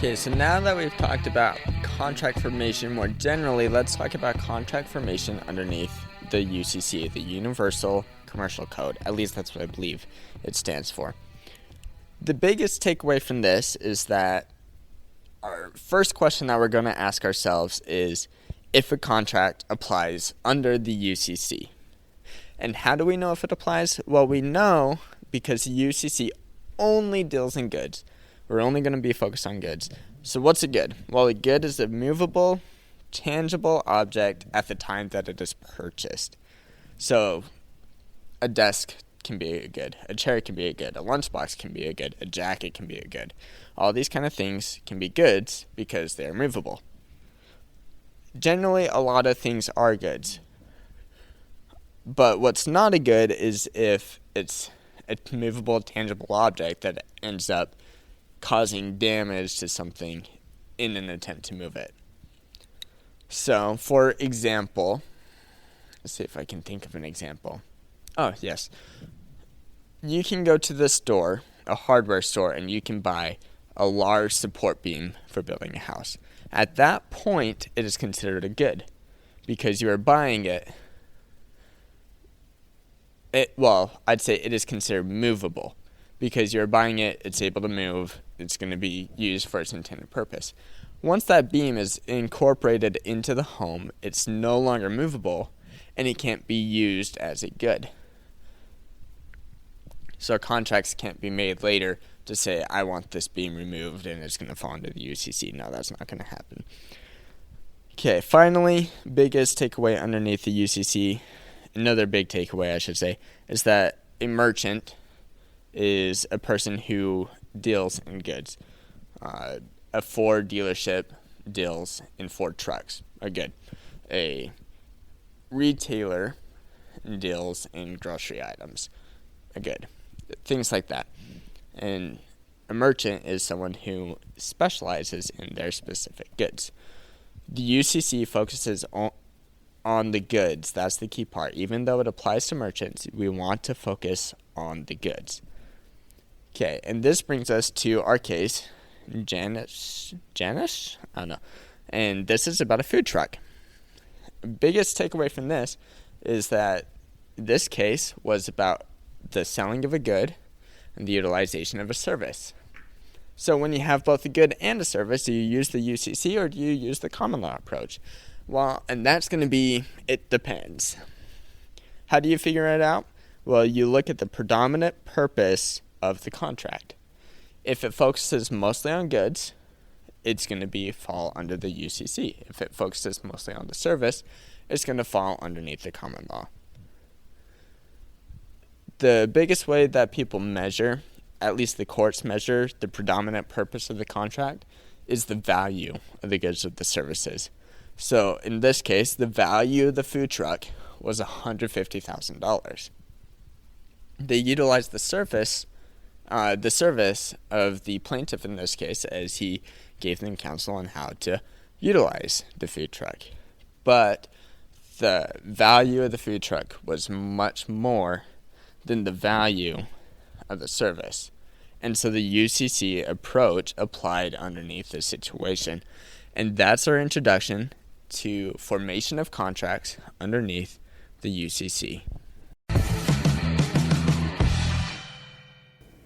Okay, so now that we've talked about contract formation more generally, let's talk about contract formation underneath the UCC, the Universal Commercial Code. At least that's what I believe it stands for. The biggest takeaway from this is that our first question that we're going to ask ourselves is if a contract applies under the UCC. And how do we know if it applies? Well, we know because the UCC only deals in goods. We're only going to be focused on goods. So what's a good? Well, a good is a movable, tangible object at the time that it is purchased. So a desk can be a good, a chair can be a good, a lunchbox can be a good, a jacket can be a good. All these kind of things can be goods because they are movable. Generally, a lot of things are goods. But what's not a good is if it's a movable, tangible object that ends up causing damage to something in an attempt to move it. So, for example, let's see if I can think of an example. Oh, yes. You can go to the store, a hardware store, and you can buy a large support beam for building a house. At that point, it is considered a good because you are buying it. I'd say it is considered movable because you're buying it, it's able to move, it's going to be used for its intended purpose. Once that beam is incorporated into the home, it's no longer movable, and it can't be used as a good. So contracts can't be made later to say, I want this beam removed, and it's going to fall under the UCC. No, that's not going to happen. Okay, finally, biggest takeaway underneath the UCC, another big takeaway, I should say, is that a merchant is a person who deals in goods. A Ford dealership deals in Ford trucks, a good. A retailer deals in grocery items, a good. Things like that. And a merchant is someone who specializes in their specific goods. The UCC focuses on the goods. That's the key part. Even though it applies to merchants, we want to focus on the goods. Okay, and this brings us to our case, Janice? I don't know. And this is about a food truck. Biggest takeaway from this is that this case was about the selling of a good and the utilization of a service. So when you have both a good and a service, do you use the UCC or do you use the common law approach? Well, and that's going to be, it depends. How do you figure it out? Well, you look at the predominant purpose of the contract. If it focuses mostly on goods, it's going to fall under the UCC. If it focuses mostly on the service, it's going to fall underneath the common law. The biggest way that people measure, at least the courts measure, the predominant purpose of the contract is the value of the goods of the services. So in this case, the value of the food truck was $150,000. They utilized the service of the plaintiff in this case as he gave them counsel on how to utilize the food truck. But the value of the food truck was much more than the value of the service. And so the UCC approach applied underneath this situation. And that's our introduction to formation of contracts underneath the UCC.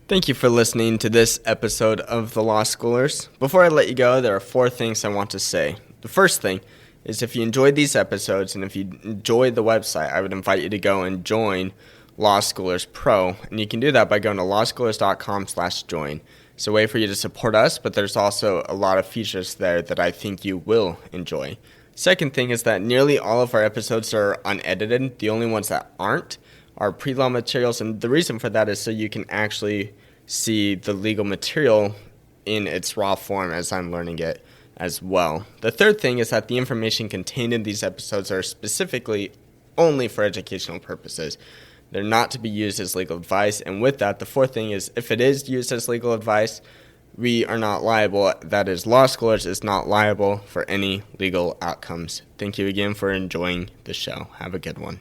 Thank you for listening to this episode of The Law Schoolers. Before I let you go, there are 4 things I want to say. The first thing is if you enjoyed these episodes and if you enjoyed the website, I would invite you to go and join Law Schoolers Pro. And you can do that by going to lawschoolers.com/join. It's a way for you to support us, but there's also a lot of features there that I think you will enjoy. Second thing is that nearly all of our episodes are unedited. The only ones that aren't are pre-law materials, and the reason for that is so you can actually see the legal material in its raw form as I'm learning it as well. The third thing is that the information contained in these episodes are specifically only for educational purposes. They're not to be used as legal advice, and with that, the fourth thing is if it is used as legal advice, we are not liable. That is, Law Schoolers is not liable for any legal outcomes. Thank you again for enjoying the show. Have a good one.